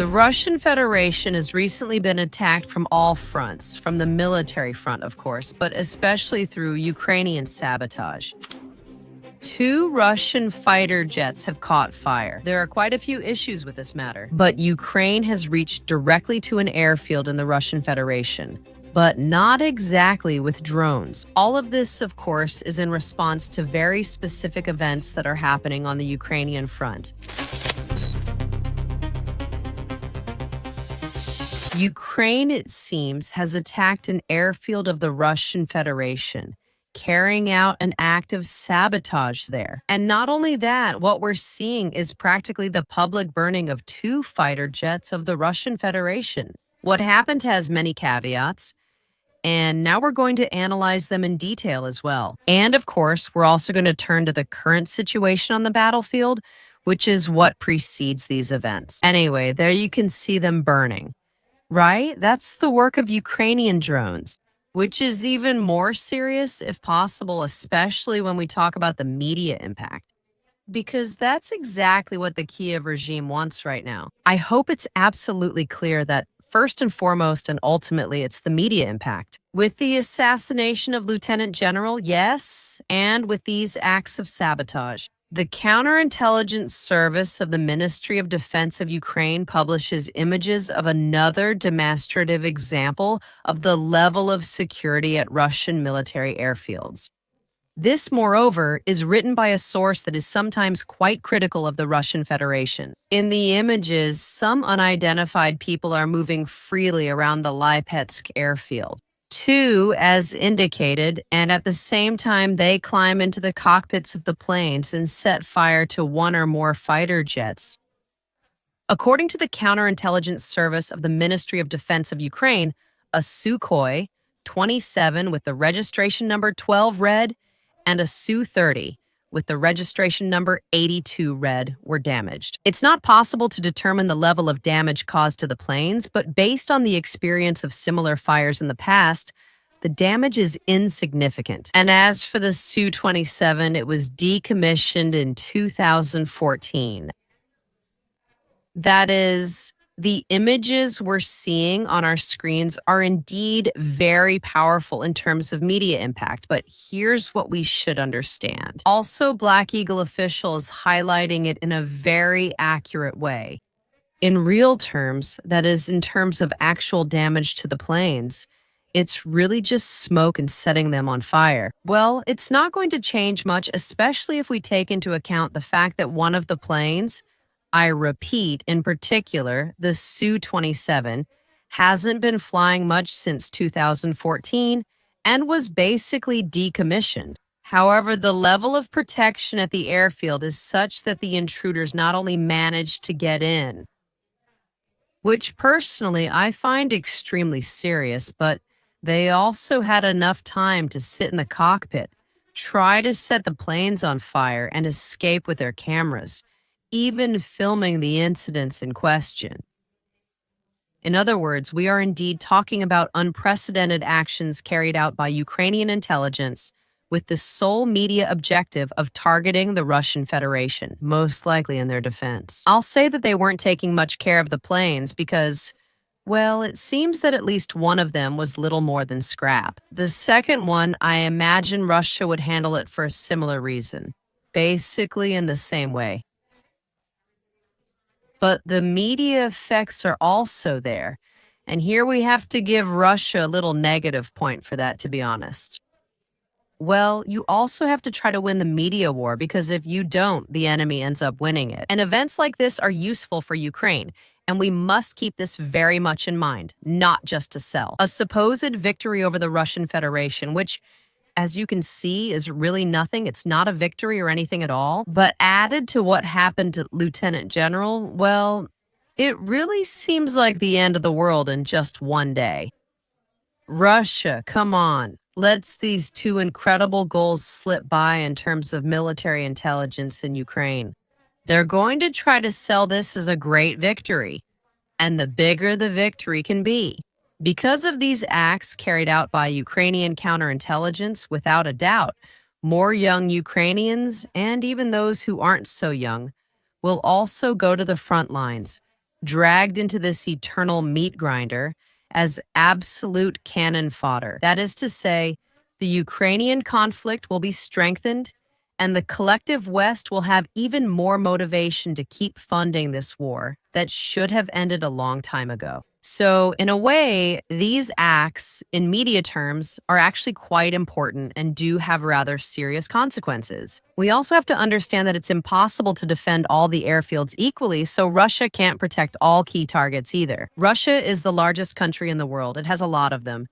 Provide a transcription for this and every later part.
Russian Federation has recently been attacked from all fronts, from the military front, of course, but especially through Ukrainian sabotage. 2 Russian fighter jets have caught fire. There are quite a few issues with this matter, but Ukraine has reached directly to an airfield in the Russian Federation, but not exactly with drones. All of this, of course, is in response to very specific events that are happening on the Ukrainian front. Ukraine, it seems, has attacked an airfield of the Russian Federation, carrying out an act of sabotage there. And not only that, what we're seeing is practically the public burning of 2 fighter jets of the Russian Federation. What happened has many caveats, and now we're going to analyze them in detail as well. And of course, we're also going to turn to the current situation on the battlefield, which is what precedes these events. Anyway, there you can see them burning. Right? That's the work of Ukrainian drones, which is even more serious if possible, especially when we talk about the media impact. Because that's exactly what the Kiev regime wants right now. I hope it's absolutely clear that first and foremost and ultimately it's the media impact. With the assassination of Lieutenant General, yes, and with these acts of sabotage. The Counterintelligence Service of the Ministry of Defense of Ukraine publishes images of another demonstrative example of the level of security at Russian military airfields. This, moreover, is written by a source that is sometimes quite critical of the Russian Federation. In the images, some unidentified people are moving freely around the Lipetsk airfield. 2, as indicated, and at the same time they climb into the cockpits of the planes and set fire to 1 or more fighter jets. According to the Counterintelligence Service of the Ministry of Defense of Ukraine, a Sukhoi 27 with the registration number 12 red and a Su-30 with the registration number 82 red were damaged. It's not possible to determine the level of damage caused to the planes, but based on the experience of similar fires in the past, the damage is insignificant. And as for the Su-27, it was decommissioned in 2014. That is, the images we're seeing on our screens are indeed very powerful in terms of media impact, but here's what we should understand. Also, Black Eagle officials highlighting it in a very accurate way. In real terms, that is, in terms of actual damage to the planes, it's really just smoke and setting them on fire. Well, it's not going to change much, especially if we take into account the fact that one of the planes, I repeat, in particular, the Su-27, hasn't been flying much since 2014 and was basically decommissioned. However, the level of protection at the airfield is such that the intruders not only managed to get in, which personally I find extremely serious, but they also had enough time to sit in the cockpit, try to set the planes on fire, and escape with their cameras, even filming the incidents in question. In other words, we are indeed talking about unprecedented actions carried out by Ukrainian intelligence with the sole media objective of targeting the Russian Federation, most likely in their defense. I'll say that they weren't taking much care of the planes because, well, it seems that at least one of them was little more than scrap. The second one, I imagine Russia would handle it for a similar reason, basically in the same way. But the media effects are also there. And here we have to give Russia a little negative point for that, to be honest. Well, you also have to try to win the media war because if you don't, the enemy ends up winning it. And events like this are useful for Ukraine. And we must keep this very much in mind, not just to sell. A supposed victory over the Russian Federation, which, as you can see, is really nothing. It's not a victory or anything at all. But added to what happened to Lieutenant General, well, it really seems like the end of the world in just one day. Russia, come on. Lets these 2 incredible goals slip by in terms of military intelligence in Ukraine. They're going to try to sell this as a great victory. And the bigger the victory can be. Because of these acts carried out by Ukrainian counterintelligence, without a doubt, more young Ukrainians, and even those who aren't so young, will also go to the front lines, dragged into this eternal meat grinder as absolute cannon fodder. That is to say, the Ukrainian conflict will be strengthened, and the collective West will have even more motivation to keep funding this war that should have ended a long time ago. So, in a way, these acts, in media terms, are actually quite important and do have rather serious consequences. We also have to understand that it's impossible to defend all the airfields equally, so Russia can't protect all key targets either. Russia is the largest country in the world. It has a lot of them.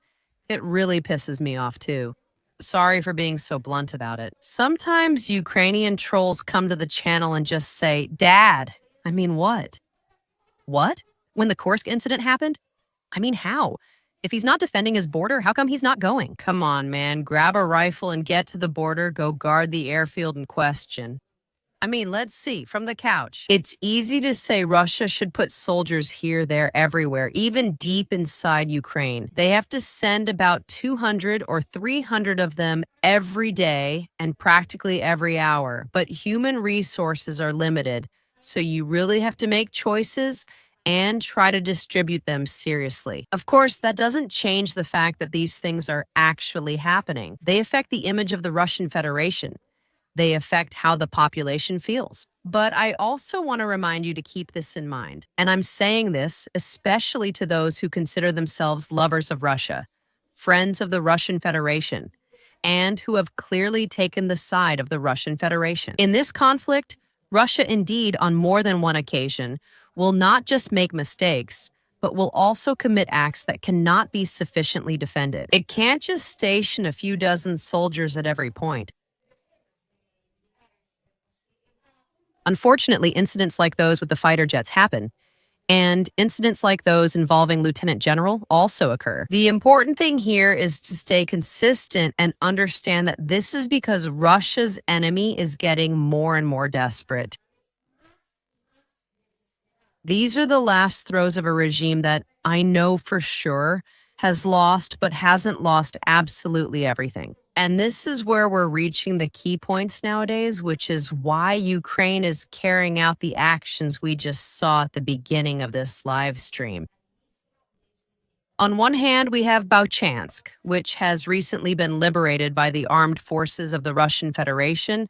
It really pisses me off, too. Sorry for being so blunt about it. Sometimes Ukrainian trolls come to the channel and just say, Dad, I mean, what? What? When the Kursk incident happened? I mean, how? If he's not defending his border, how come he's not going? Come on, man. Grab a rifle and get to the border. Go guard the airfield in question. I mean, let's see, from the couch. It's easy to say Russia should put soldiers here, there, everywhere, even deep inside Ukraine. They have to send about 200 or 300 of them every day and practically every hour. But human resources are limited, so you really have to make choices and try to distribute them seriously. Of course, that doesn't change the fact that these things are actually happening. They affect the image of the Russian Federation. They affect how the population feels. But I also want to remind you to keep this in mind. And I'm saying this especially to those who consider themselves lovers of Russia, friends of the Russian Federation, and who have clearly taken the side of the Russian Federation. In this conflict, Russia indeed, on more than one occasion, will not just make mistakes, but will also commit acts that cannot be sufficiently defended. It can't just station a few dozen soldiers at every point. Unfortunately, incidents like those with the fighter jets happen, and incidents like those involving Lieutenant General also occur. The important thing here is to stay consistent and understand that this is because Russia's enemy is getting more and more desperate. These are the last throes of a regime that I know for sure has lost, but hasn't lost absolutely everything. And this is where we're reaching the key points nowadays, which is why Ukraine is carrying out the actions we just saw at the beginning of this live stream. On one hand, we have Bauchansk, which has recently been liberated by the armed forces of the Russian Federation,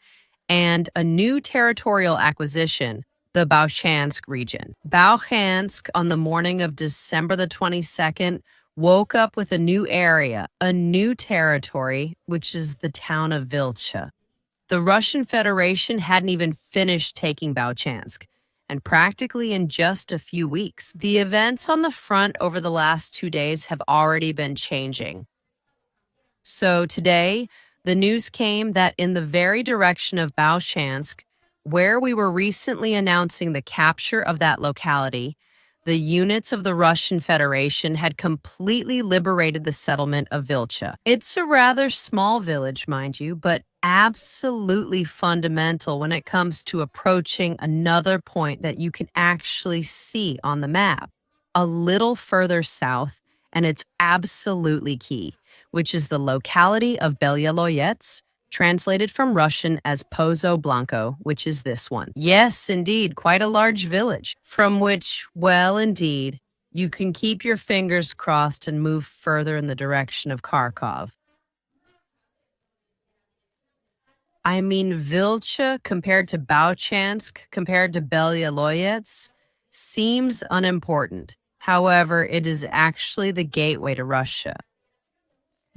and a new territorial acquisition, the Bauchansk region. Bauchansk, on the morning of December the 22nd, woke up with a new area, a new territory, which is the town of Vilcha. The Russian Federation hadn't even finished taking Bauchansk, and practically in just a few weeks, the events on the front over the last 2 days have already been changing. So today, the news came that in the very direction of Bauchansk, where we were recently announcing the capture of that locality, the units of the Russian Federation had completely liberated the settlement of Vilcha. It's a rather small village, mind you, but absolutely fundamental when it comes to approaching another point that you can actually see on the map. A little further south, and it's absolutely key, which is the locality of Belyaloyets, translated from Russian as Pozo Blanco, which is this one. Yes, indeed, quite a large village, from which, well, indeed, you can keep your fingers crossed and move further in the direction of Kharkov. I mean, Vilcha compared to Bauchansk, compared to Belyaloyets, seems unimportant. However, it is actually the gateway to Russia.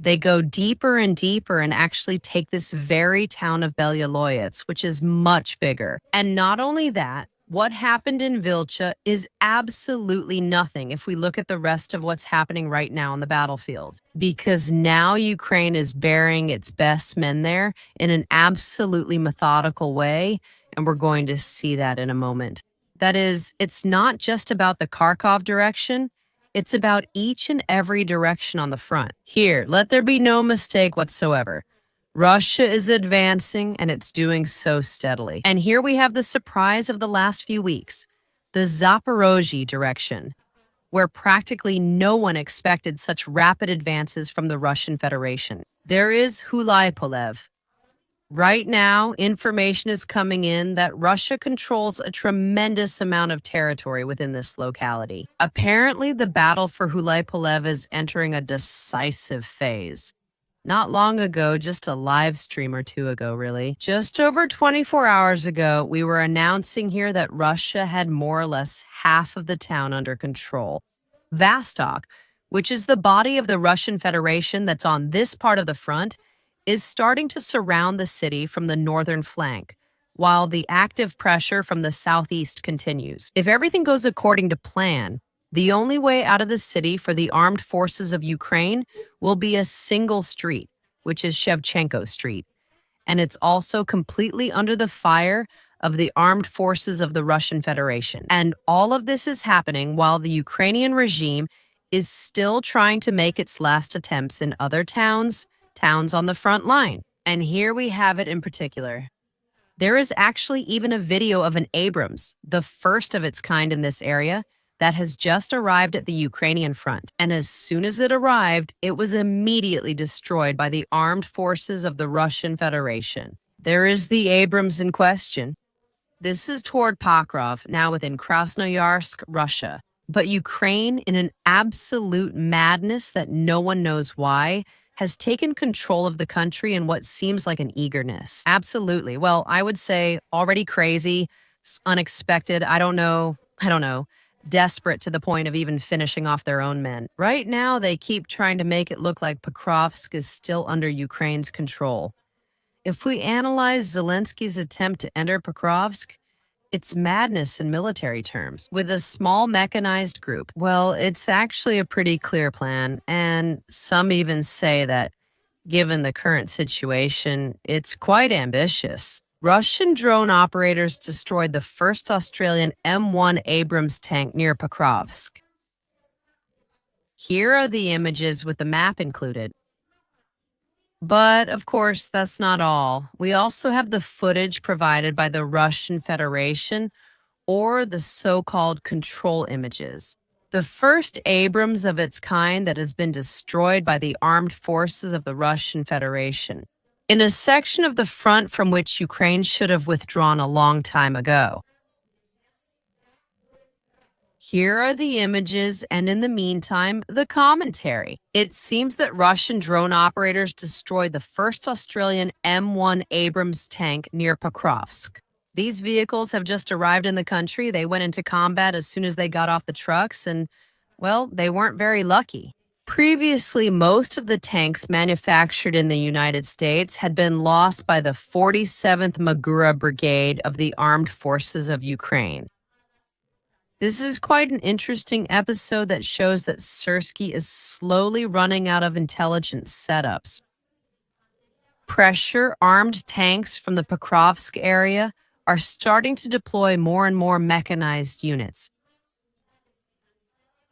They go deeper and deeper and actually take this very town of Belyaloyets, which is much bigger. And not only that, what happened in Vilcha is absolutely nothing if we look at the rest of what's happening right now on the battlefield. Because now Ukraine is burying its best men there in an absolutely methodical way, and we're going to see that in a moment. That is, it's not just about the Kharkov direction, it's about each and every direction on the front. Here, let there be no mistake whatsoever. Russia is advancing, and it's doing so steadily. And here we have the surprise of the last few weeks, the Zaporozhye direction, where practically no one expected such rapid advances from the Russian Federation. There is Humiliated, Right now, information is coming in that Russia controls a tremendous amount of territory within this locality. Apparently, the battle for Hulay is entering a decisive phase. Not long ago, just a live stream or two ago, really. Just over 24 hours ago, we were announcing here that Russia had more or less half of the town under control. Vostok, which is the body of the Russian Federation that's on this part of the front, is starting to surround the city from the northern flank, while the active pressure from the southeast continues. If everything goes according to plan, the only way out of the city for the armed forces of Ukraine will be a single street, which is Shevchenko Street. And it's also completely under the fire of the armed forces of the Russian Federation. And all of this is happening while the Ukrainian regime is still trying to make its last attempts in other towns on the front line. And here we have it in particular. There is actually even a video of an Abrams, the first of its kind in this area, that has just arrived at the Ukrainian front. And as soon as it arrived, it was immediately destroyed by the armed forces of the Russian Federation. There is the Abrams in question. This is toward Pakrovsk, now within Krasnoyarsk, Russia. But Ukraine, in an absolute madness that no one knows why, has taken control of the country in what seems like an eagerness. Absolutely. Well, I would say already crazy, unexpected, I don't know, desperate to the point of even finishing off their own men. Right now, they keep trying to make it look like Pakrovsk is still under Ukraine's control. If we analyze Zelensky's attempt to enter Pakrovsk, it's madness in military terms. With a small mechanized group, well, it's actually a pretty clear plan, and some even say that, given the current situation, it's quite ambitious. Russian drone operators destroyed the first Australian M1 Abrams tank near Pakrovsk. Here are the images with the map included. But, of course, that's not all. We also have the footage provided by the Russian Federation, or the so-called control images. The first Abrams of its kind that has been destroyed by the armed forces of the Russian Federation, in a section of the front from which Ukraine should have withdrawn a long time ago. Here are the images, and in the meantime, the commentary. It seems that Russian drone operators destroyed the first Australian M1 Abrams tank near Pakrovsk. These vehicles have just arrived in the country. They went into combat as soon as they got off the trucks, and, well, they weren't very lucky. Previously, most of the tanks manufactured in the United States had been lost by the 47th Magura Brigade of the Armed Forces of Ukraine. This is quite an interesting episode that shows that Syrskyi is slowly running out of intelligence setups. Pressure armed tanks from the Pakrovsk area are starting to deploy more and more mechanized units.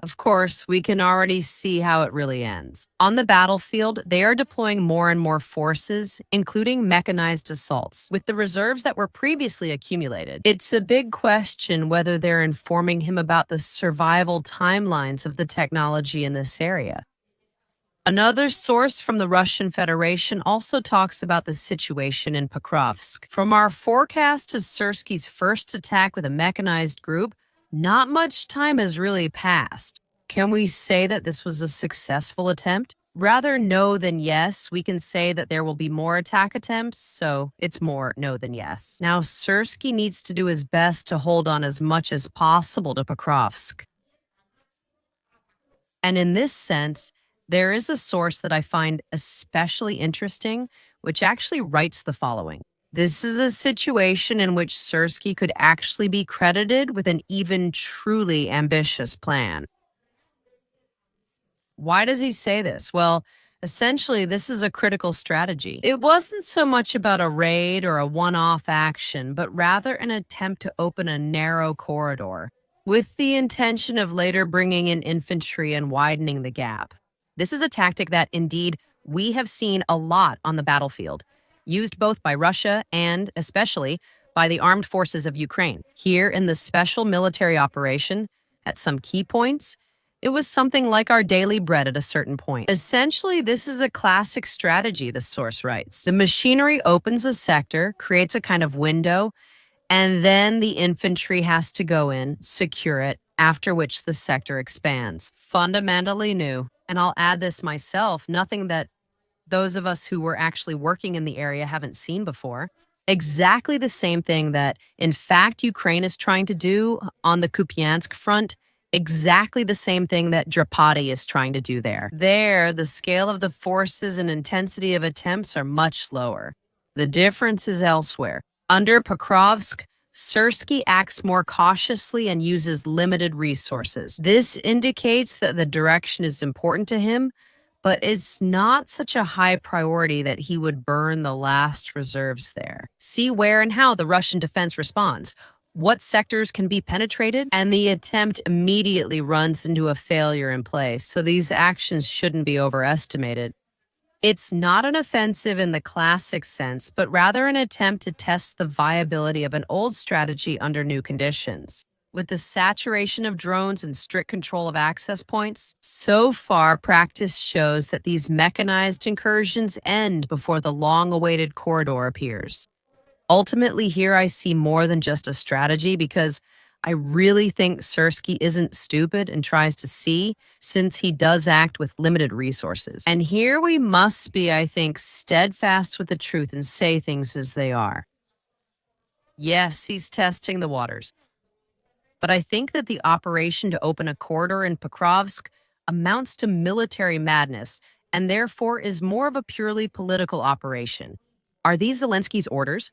Of course, we can already see how it really ends. On the battlefield, they are deploying more and more forces, including mechanized assaults, with the reserves that were previously accumulated. It's a big question whether they're informing him about the survival timelines of the technology in this area. Another source from the Russian Federation also talks about the situation in Pakrovsk. From our forecast to Syrskyi's first attack with a mechanized group, not much time has really passed. Can we say that this was a successful attempt? Rather no than yes. We can say that there will be more attack attempts, so it's more no than yes. Now, Syrskyi needs to do his best to hold on as much as possible to Pakrovsk. And in this sense, there is a source that I find especially interesting, which actually writes the following. This is a situation in which Syrskyi could actually be credited with an even truly ambitious plan. Why does he say this? Well, essentially, this is a critical strategy. It wasn't so much about a raid or a one-off action, but rather an attempt to open a narrow corridor, with the intention of later bringing in infantry and widening the gap. This is a tactic that, indeed, we have seen a lot on the battlefield, used both by Russia and, especially, by the armed forces of Ukraine. Here in the special military operation, at some key points, It was something like our daily bread at a certain point. Essentially, this is a classic strategy, the source writes. The machinery opens a sector, creates a kind of window, and then the infantry has to go in, secure it, after which the sector expands. Fundamentally new. And I'll add this myself, nothing that those of us who were actually working in the area haven't seen before. Exactly the same thing that, in fact, Ukraine is trying to do on the Kupiansk front. Exactly the same thing that Zaporozhye is trying to do there. There, the scale of the forces and intensity of attempts are much lower. The difference is elsewhere. Under Pakrovsk, Syrskyi acts more cautiously and uses limited resources. This indicates that the direction is important to him, but it's not such a high priority that he would burn the last reserves there. See where and how the Russian defense responds, what sectors can be penetrated, and the attempt immediately runs into a failure in place, so these actions shouldn't be overestimated. It's not an offensive in the classic sense, but rather an attempt to test the viability of an old strategy under new conditions. With the saturation of drones and strict control of access points, so far practice shows that these mechanized incursions end before the long-awaited corridor appears. Ultimately, here I see more than just a strategy because I really think Syrskyi isn't stupid and tries to see, since he does act with limited resources. And here we must be, I think, steadfast with the truth and say things as they are. Yes, he's testing the waters. But I think that the operation to open a corridor in Pakrovsk amounts to military madness and therefore is more of a purely political operation. Are these Zelensky's orders?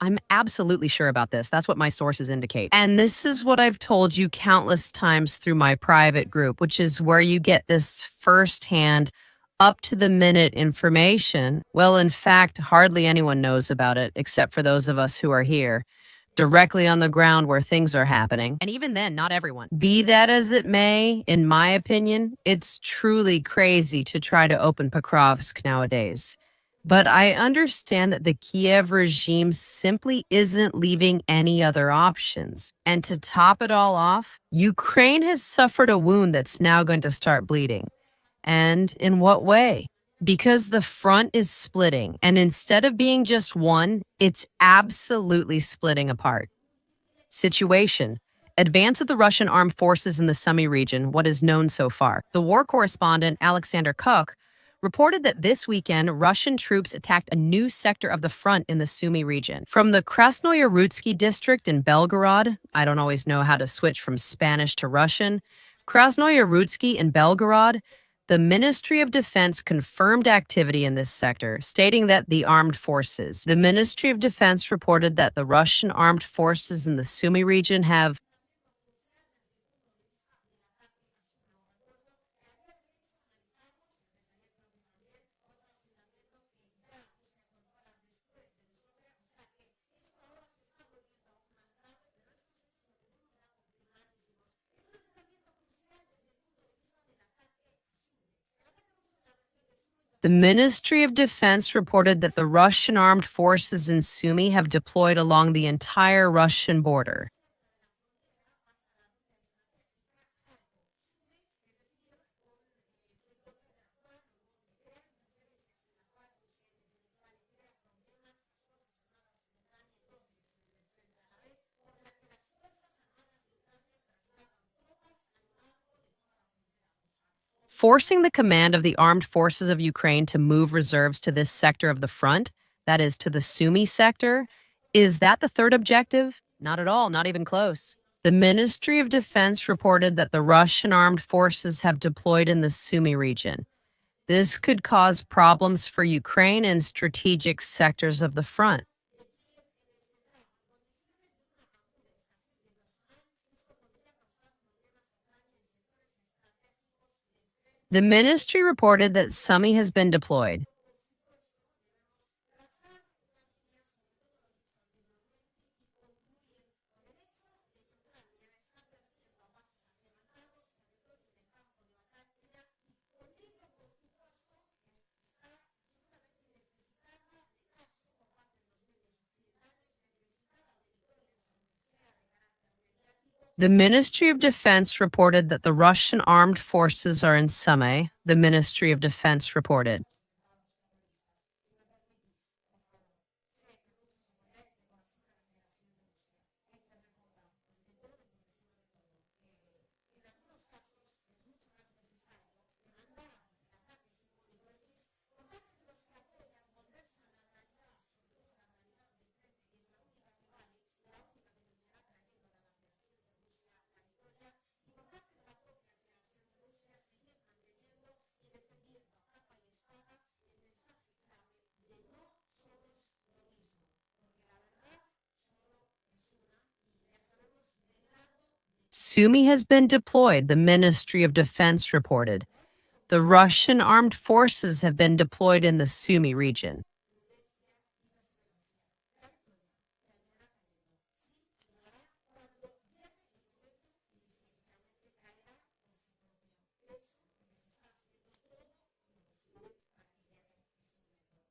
I'm absolutely sure about this. That's what my sources indicate. And this is what I've told you countless times through my private group, which is where you get this firsthand, up to the minute information. Well, in fact, hardly anyone knows about it except for those of us who are here, directly on the ground where things are happening. And even then, not everyone. Be that as it may, in my opinion, it's truly crazy to try to open Pakrovsk nowadays. But I understand that the Kiev regime simply isn't leaving any other options. And to top it all off, Ukraine has suffered a wound that's now going to start bleeding. And in what way? Because the front is splitting, and instead of being just one, it's absolutely splitting apart. Situation. Advance of the Russian armed forces in the Sumy region, what is known so far. The war correspondent Alexander Koch reported that this weekend, Russian troops attacked a new sector of the front in the Sumy region. From the Krasnoyarutsky district in Belgorod, I don't always know how to switch from Spanish to Russian, Krasnoyarutsky in Belgorod, the Ministry of Defense confirmed activity in this sector, stating that the Ministry of Defense reported that the Russian armed forces in the Sumy region have The Ministry of Defense reported that the Russian armed forces in Sumy have deployed along the entire Russian border. Forcing the command of the armed forces of Ukraine to move reserves to this sector of the front, that is, to the Sumy sector, is that the third objective? Not at all, not even close. The Ministry of Defense reported that the Russian armed forces have deployed in the Sumy region. This could cause problems for Ukraine in strategic sectors of the front. The ministry reported that Sumy has been deployed. The Ministry of Defense reported that the Russian armed forces are in Sumy, the Ministry of Defense reported. Sumy has been deployed, the Ministry of Defense reported. The Russian armed forces have been deployed in the Sumy region.